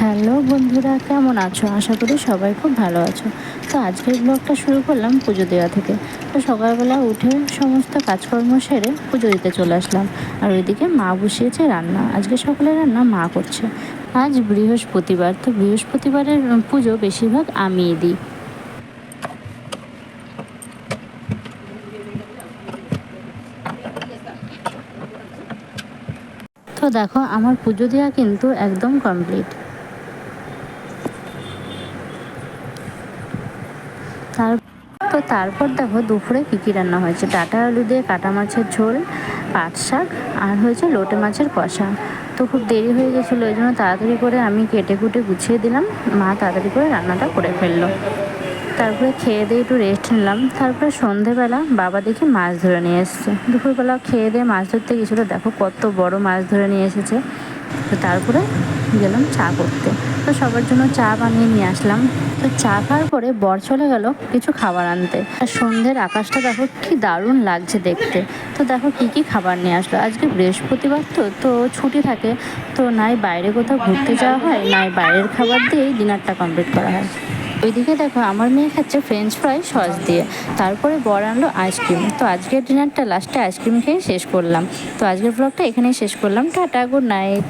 Hello বন্ধুরা, কেমন আছো? আশা করি সবাই খুব ভালো আছো। তো আজকের ব্লগটা শুরু করলাম পুজো দেওয়া থেকে। তো সকালবেলা উঠে সমস্ত কাজকর্ম সেরে পুজো দিতে চলে আসলাম। আর ওইদিকে মা বসিয়েছে রান্না। আজকে সকালে রান্না মা করছে। আজ বৃহস্পতিবার, তো বৃহস্পতিবারের পুজো বেশিরভাগ আমিই দিই। তো দেখো, আমার পুজো দেওয়া কিন্তু একদম কমপ্লিট। তারপর দেখো দুপুরে কী রান্না হয়েছে। ডাঁটা আলু দিয়ে কাটা মাছের ঝোল, পাট শাক, আর হয়েছে লোটে মাছের কষা। তো খুব দেরি হয়ে গেছিলো, ওই জন্য তাড়াতাড়ি করে আমি কেটে কুটে গুছিয়ে দিলাম। মা তাড়াতাড়ি করে রান্নাটা করে ফেললো। তারপরে খেয়ে দিয়ে একটু রেস্ট নিলাম। তারপরে সন্ধেবেলা বাবা দেখি মাছ ধরে নিয়ে এসছে। দুপুরবেলা খেয়ে দিয়ে মাছ ধরতে গেছিলো, দেখো কত বড় মাছ ধরে নিয়ে এসেছে। তো তারপরে গেলাম চা করতে। তো সবার জন্য চা বানিয়ে নিয়ে আসলাম। তো চা খাওয়ার পরে বর চলে গেল কিছু খাবার আনতে। আর সন্ধ্যের আকাশটা দেখো কি দারুণ লাগছে দেখতে। তো দেখো কি খাবার নিয়ে আসলো। আজকে বৃহস্পতিবার তো ছুটি থাকে। তো নাই বাইরে কোথাও ঘুরতে যাওয়া হয়, নাই বাইরের খাবার দিয়েই ডিনারটা কমপ্লিট করা হয়। ওইদিকে দেখো আমার মেয়ে খাচ্ছে ফ্রেঞ্চ ফ্রাই সস দিয়ে। তারপরে বর আনলো আইসক্রিম। তো আজকের ডিনারটা লাস্টে আইসক্রিম খেয়ে শেষ করলাম। তো আজকের ব্লগটা এখানেই শেষ করলাম। Tata, good night.